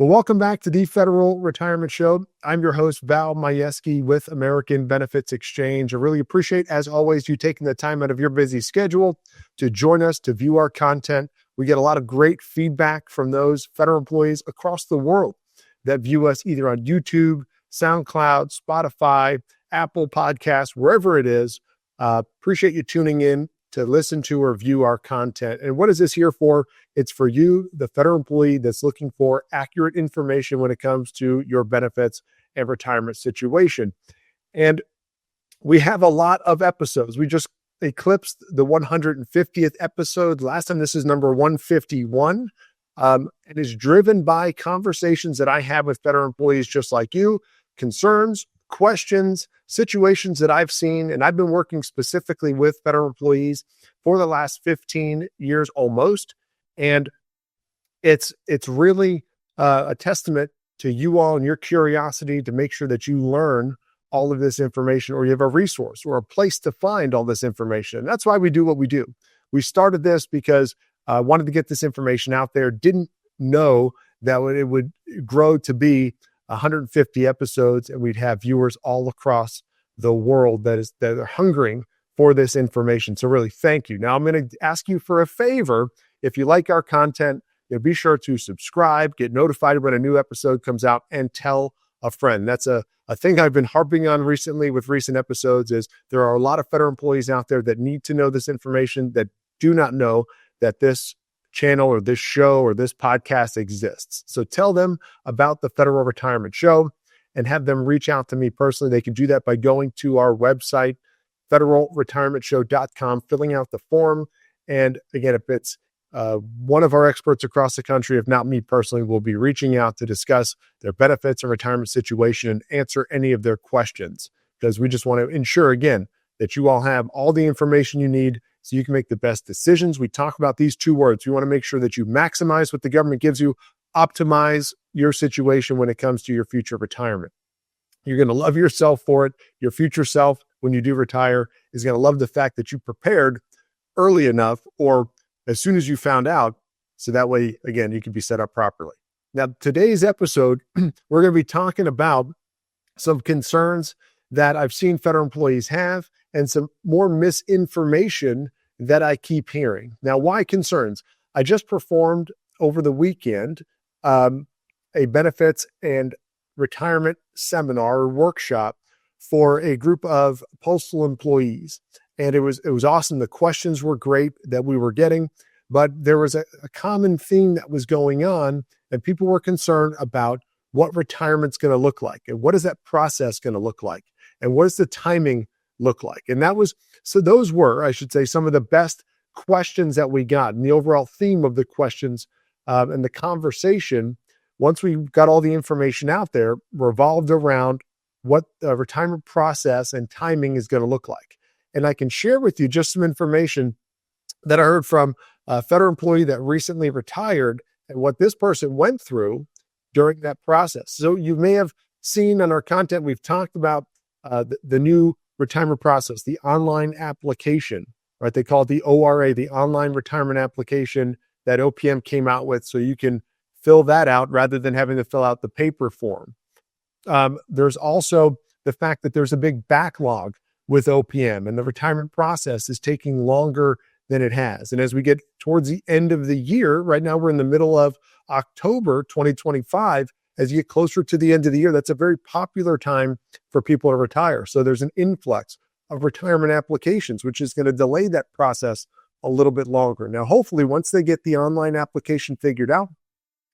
Well, welcome back to the Federal Retirement Show. I'm your host, Val Majewski with American Benefits Exchange. I really appreciate, as always, you taking the time out of your busy schedule to join us, to view our content. We get a lot of great feedback from those federal employees across the world that view us either on YouTube, SoundCloud, Spotify, Apple Podcasts, wherever it is. Appreciate you tuning in to listen to or view our content. And what is this here for? It's for you, the federal employee that's looking for accurate information when it comes to your benefits and retirement situation. And we have a lot of episodes. We just eclipsed the 150th episode. Last time, this is number 151. And is driven by conversations that I have with federal employees just like you, concerns, questions, situations that I've seen. And I've been working specifically with federal employees for the last 15 years almost. And it's really a testament to you all and your curiosity to make sure that you learn all of this information, or you have a resource or a place to find all this information. And that's why we do what we do. We started this because I wanted to get this information out there, didn't know that it would grow to be 150 episodes, and we'd have viewers all across the world that are hungering for this information. So really, thank you. Now I'm going to ask you for a favor. If you like our content, be sure to subscribe, get notified when a new episode comes out, and tell a friend. That's a thing I've been harping on recently with recent episodes. Is there are a lot of federal employees out there that need to know this information, that do not know that this channel or this show or this podcast exists. So tell them about the Federal Retirement Show and have them reach out to me personally. They can do that by going to our website, federalretirementshow.com, filling out the form. And again, if it's one of our experts across the country, if not me personally, will be reaching out to discuss their benefits and retirement situation and answer any of their questions, because we just want to ensure, again, that you all have all the information you need so you can make the best decisions. We talk about these two words. We want to make sure that you maximize what the government gives you, optimize your situation when it comes to your future retirement. You're going to love yourself for it. Your future self, when you do retire, is going to love the fact that you prepared early enough, or as soon as you found out, so that way, again, you can be set up properly. Now, today's episode, we're going to be talking about some concerns that I've seen federal employees have and some more misinformation that I keep hearing. Now, why concerns? I just performed over the weekend a benefits and retirement seminar or workshop for a group of postal employees. And it was awesome. The questions were great that we were getting, but there was a common theme that was going on, and people were concerned about what retirement's going to look like, and what is that process going to look like, and what does the timing look like. And those were, I should say, some of the best questions that we got. And the overall theme of the questions and the conversation, once we got all the information out there, revolved around what the retirement process and timing is going to look like. And I can share with you just some information that I heard from a federal employee that recently retired and what this person went through during that process. So you may have seen on our content, we've talked about the new retirement process, the online application, right? They call it the ORA, the online retirement application that OPM came out with. So you can fill that out rather than having to fill out the paper form. There's also the fact that there's a big backlog with OPM, and the retirement process is taking longer than it has. And as we get towards the end of the year, right now we're in the middle of October 2025, as you get closer to the end of the year, that's a very popular time for people to retire. So there's an influx of retirement applications, which is going to delay that process a little bit longer. Now, hopefully, once they get the online application figured out,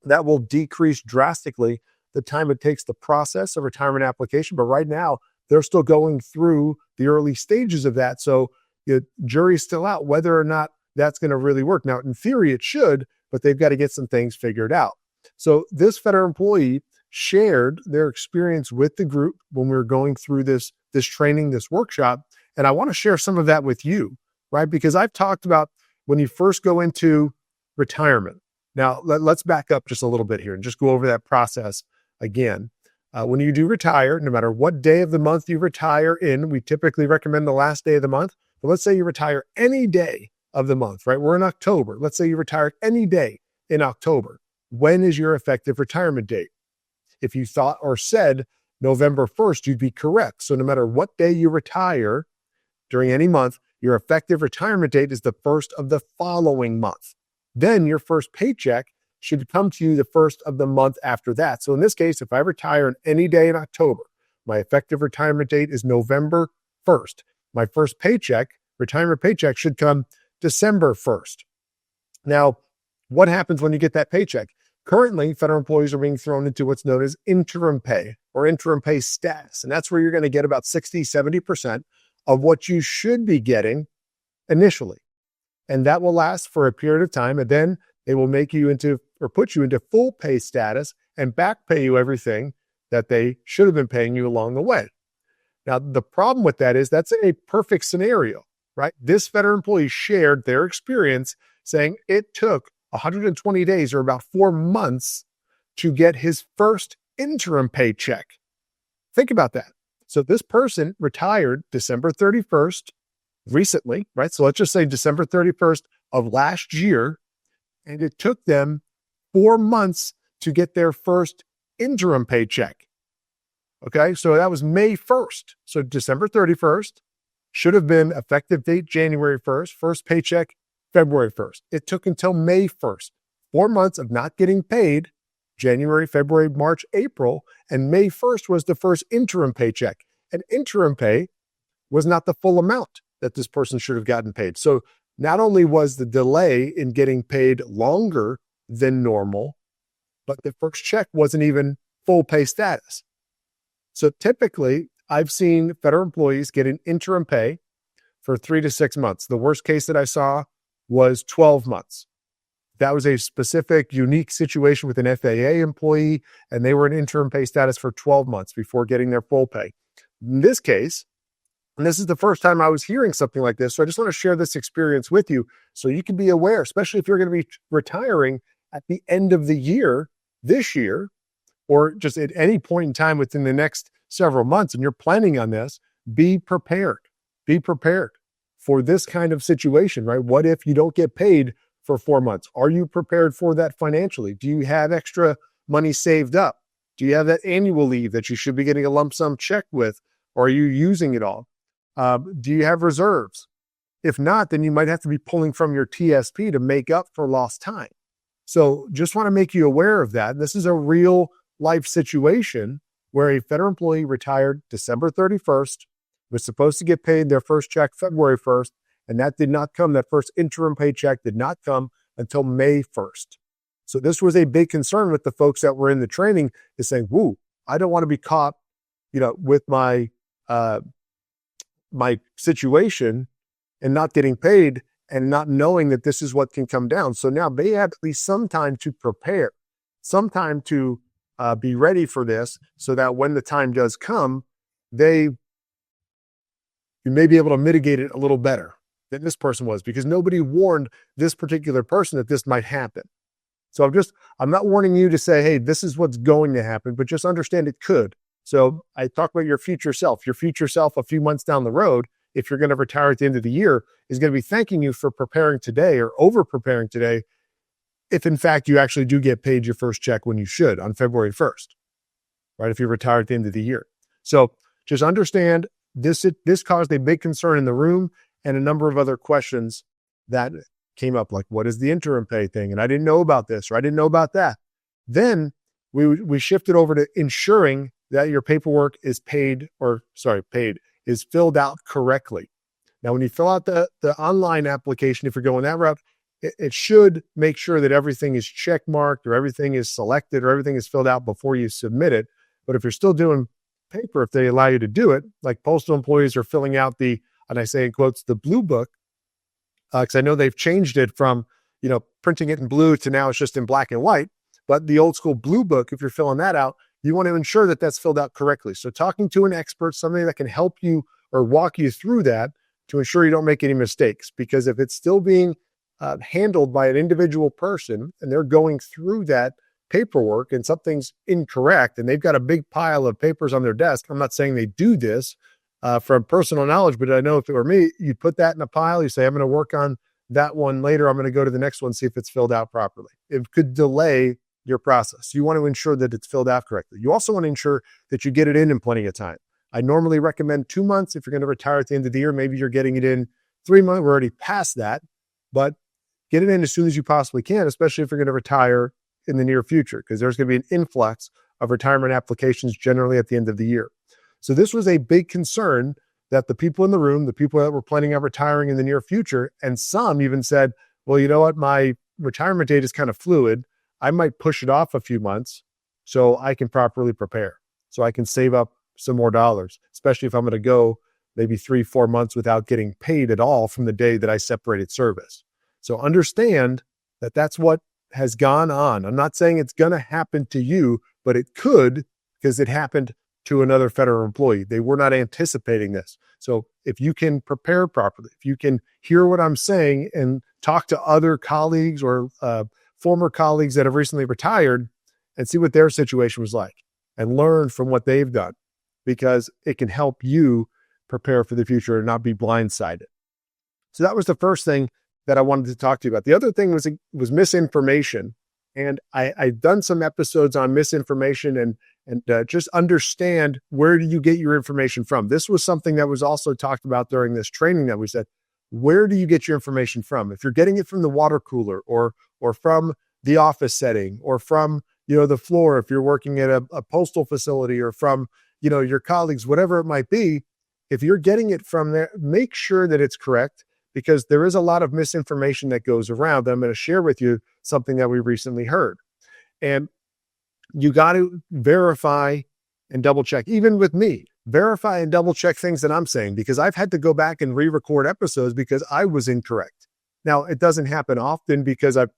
that will decrease drastically the time it takes to process a retirement application. But right now, they're still going through the early stages of that. So the jury's still out whether or not that's going to really work. Now, in theory, it should, but they've got to get some things figured out. So this federal employee shared their experience with the group when we were going through this training, this workshop. And I want to share some of that with you, right? Because I've talked about when you first go into retirement. Now, let's back up just a little bit here and just go over that process again. When you do retire, no matter what day of the month you retire in, we typically recommend the last day of the month. But let's say you retire any day of the month, right? We're in October. Let's say you retire any day in October. when is your effective retirement date? If you thought or said November 1st, you'd be correct. So no matter what day you retire during any month, your effective retirement date is the first of the following month. Then your first paycheck should come to you the first of the month after that. So in this case, if I retire on any day in October, my effective retirement date is November 1st. My first paycheck, retirement paycheck, should come December 1st. Now, what happens when you get that paycheck? Currently, federal employees are being thrown into what's known as interim pay or interim pay status. And that's where you're going to get about 60, 70% of what you should be getting initially. And that will last for a period of time. And then they will make you into or put you into full pay status and back pay you everything that they should have been paying you along the way. Now, the problem with that is that's a perfect scenario, right? This federal employee shared their experience saying it took 120 days or about 4 months to get his first interim paycheck. Think about that. So this person retired December 31st recently, right? So let's just say December 31st of last year, and it took them 4 months to get their first interim paycheck. Okay, so that was May 1st. So December 31st should have been effective date January 1st, first paycheck February 1st. It took until May 1st, 4 months of not getting paid, January, February, March, April, and May 1st was the first interim paycheck. And interim pay was not the full amount that this person should have gotten paid. So not only was the delay in getting paid longer than normal, but the first check wasn't even full pay status. So typically, I've seen federal employees get an interim pay for 3 to 6 months. The worst case that I saw was 12 months. That was a specific, unique situation with an FAA employee, and they were in interim pay status for 12 months before getting their full pay. In this case, and this is the first time I was hearing something like this, so I just want to share this experience with you so you can be aware, especially if you're going to be retiring at the end of the year, this year, or just at any point in time within the next several months, and you're planning on this, be prepared. Be prepared for this kind of situation, right? What if you don't get paid for 4 months? Are you prepared for that financially? Do you have extra money saved up? Do you have that annual leave that you should be getting a lump sum check with, or are you using it all? Do you have reserves? If not, then you might have to be pulling from your TSP to make up for lost time. So just want to make you aware of that. This is a real life situation where a federal employee retired December 31st, was supposed to get paid their first check February 1st, and that did not come. That first interim paycheck did not come until May 1st. So this was a big concern with the folks that were in the training, is saying, "Woo, I don't want to be caught, with my my situation and not getting paid and not knowing that this is what can come down." So now they have at least some time to prepare, some time to be ready for this, so that when the time does come, you may be able to mitigate it a little better than this person was, because nobody warned this particular person that this might happen. So I'm not warning you to say, hey, this is what's going to happen, but just understand it could. So I talk about your future self a few months down the road, if you're going to retire at the end of the year, is going to be thanking you for preparing today or over preparing today, if in fact you actually do get paid your first check when you should on February 1st, right? If you retire at the end of the year. So just understand this caused a big concern in the room and a number of other questions that came up, like, what is the interim pay thing? And I didn't know about this, or I didn't know about that. Then we shifted over to ensuring that your paperwork is is filled out correctly. Now, when you fill out the online application, if you're going that route, it should make sure that everything is check marked, or everything is selected, or everything is filled out before you submit it. But if you're still doing paper, if they allow you to do it, like postal employees are filling out and I say in quotes, the blue book, because I know they've changed it from, printing it in blue to now it's just in black and white. But the old school blue book, if you're filling that out, you want to ensure that that's filled out correctly. So talking to an expert, somebody that can help you or walk you through that to ensure you don't make any mistakes. Because if it's still being handled by an individual person and they're going through that paperwork and something's incorrect and they've got a big pile of papers on their desk, I'm not saying they do this from personal knowledge, but I know if it were me, you'd put that in a pile. You say, I'm going to work on that one later. I'm going to go to the next one, see if it's filled out properly. It could delay your process. You want to ensure that it's filled out correctly. You also want to ensure that you get it in plenty of time. I normally recommend 2 months. If you're going to retire at the end of the year, maybe you're getting it in 3 months. We're already past that, but get it in as soon as you possibly can, especially if you're going to retire in the near future, because there's going to be an influx of retirement applications generally at the end of the year. So this was a big concern that the people in the room, the people that were planning on retiring in the near future, and some even said, well, you know what, my retirement date is kind of fluid. I might push it off a few months so I can properly prepare, so I can save up some more dollars, especially if I'm going to go maybe 3-4 months without getting paid at all from the day that I separated service. So understand that that's what has gone on. I'm not saying it's going to happen to you, but it could, because it happened to another federal employee. They were not anticipating this. So if you can prepare properly, if you can hear what I'm saying and talk to other colleagues or former colleagues that have recently retired and see what their situation was like and learn from what they've done, because it can help you prepare for the future and not be blindsided. So that was the first thing that I wanted to talk to you about. The other thing was misinformation. And I've done some episodes on misinformation and just understand, where do you get your information from? This was something that was also talked about during this training that we said, where do you get your information from? If you're getting it from the water cooler or from the office setting or from, the floor, if you're working at a postal facility or from, your colleagues, whatever it might be, if you're getting it from there, make sure that it's correct, because there is a lot of misinformation that goes around. I'm going to share with you something that we recently heard. And you got to verify and double check. Even with me, verify and double check things that I'm saying, because I've had to go back and re-record episodes because I was incorrect. Now, it doesn't happen often because I've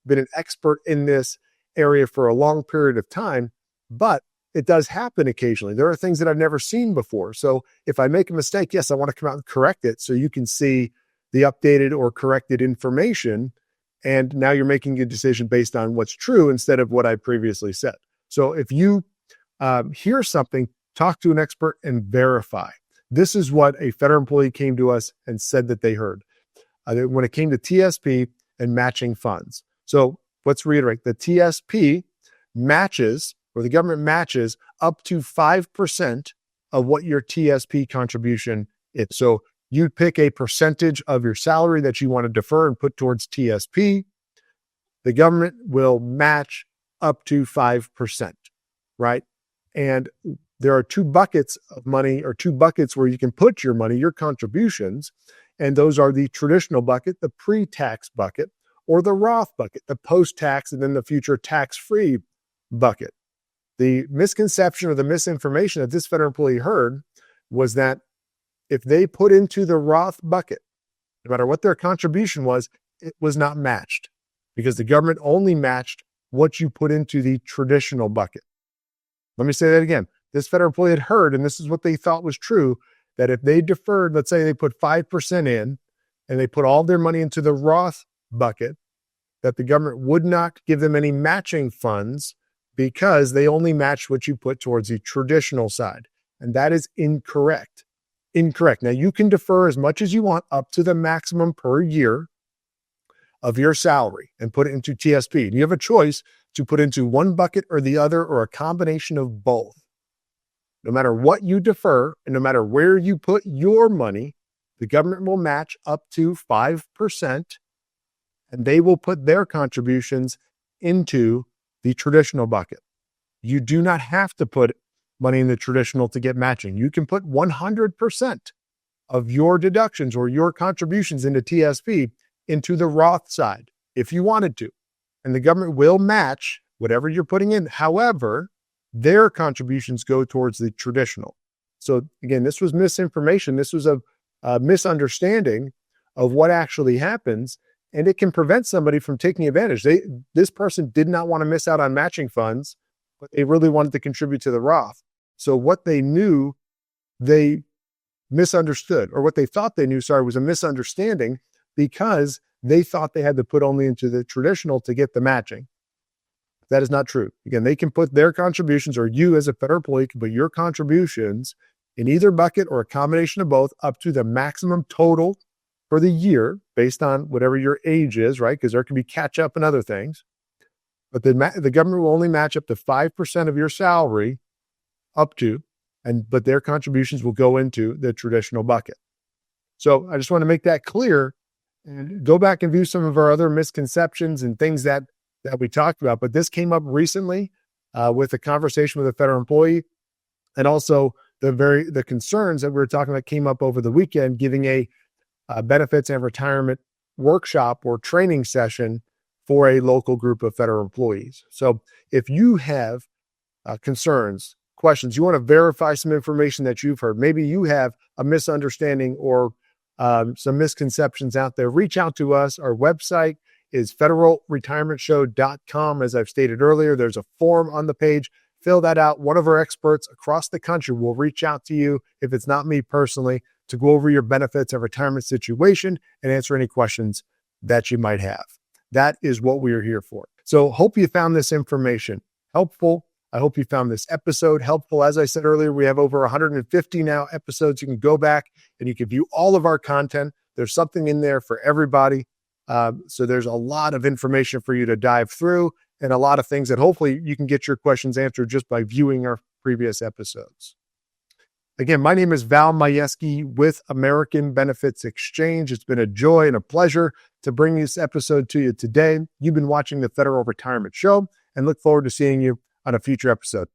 been an expert in this area for a long period of time, but it does happen occasionally. There are things that I've never seen before. So if I make a mistake, yes, I want to come out and correct it so you can see the updated or corrected information. And now you're making a decision based on what's true instead of what I previously said. So if you hear something, talk to an expert and verify. This is what a federal employee came to us and said that they heard when it came to TSP and matching funds. So let's reiterate, the TSP matches, or the government matches, up to 5% of what your TSP contribution is. So you pick a percentage of your salary that you want to defer and put towards TSP. The government will match up to 5%, right? And there are 2 buckets of money, or 2 buckets where you can put your money, your contributions. And those are the traditional bucket, the pre-tax bucket, or the Roth bucket, the post-tax and then the future tax-free bucket. The misconception or the misinformation that this federal employee heard was that if they put into the Roth bucket, no matter what their contribution was, it was not matched, because the government only matched what you put into the traditional bucket. Let me say that again. This federal employee had heard, and this is what they thought was true, that if they deferred, let's say they put 5% in and they put all their money into the Roth bucket, that the government would not give them any matching funds because they only match what you put towards the traditional side. And that is incorrect. Incorrect. Now, you can defer as much as you want, up to the maximum per year of your salary, and put it into TSP. And you have a choice to put into one bucket or the other, or a combination of both. No matter what you defer and no matter where you put your money, the government will match up to 5%, and they will put their contributions into the traditional bucket. You do not have to put money in the traditional to get matching. You can put 100% of your deductions or your contributions into TSP into the Roth side if you wanted to. And the government will match whatever you're putting in. However, their contributions go towards the traditional. So again, this was misinformation. This was a misunderstanding of what actually happens, and it can prevent somebody from taking advantage. This person did not want to miss out on matching funds, but they really wanted to contribute to the Roth. So what they knew, they misunderstood, or what they thought they knew, was a misunderstanding, because they thought they had to put only into the traditional to get the matching. That is not true. Again, they can put their contributions, or you as a federal employee can put your contributions in either bucket or a combination of both, up to the maximum total for the year based on whatever your age is, right? Because there can be catch up and other things. but the government will only match up to 5% of your salary, but their contributions will go into the traditional bucket. So I just want to make that clear and go back and view some of our other misconceptions and things that we talked about. But this came up recently with a conversation with a federal employee, and also the concerns that we were talking about came up over the weekend, giving a benefits and retirement workshop or training session for a local group of federal employees. So if you have concerns, questions, you want to verify some information that you've heard, maybe you have a misunderstanding or some misconceptions out there, reach out to us. Our website is federalretirementshow.com. As I've stated earlier, there's a form on the page. Fill that out. One of our experts across the country will reach out to you, if it's not me personally, to go over your benefits and retirement situation and answer any questions that you might have. That is what we are here for. So hope you found this information helpful. I hope you found this episode helpful. As I said earlier, we have over 150 now episodes. You can go back and you can view all of our content. There's something in there for everybody. So there's a lot of information for you to dive through, and a lot of things that hopefully you can get your questions answered just by viewing our previous episodes. Again, my name is Val Majewski with American Benefits Exchange. It's been a joy and a pleasure to bring this episode to you today. You've been watching the Federal Retirement Show, and look forward to seeing you on a future episode.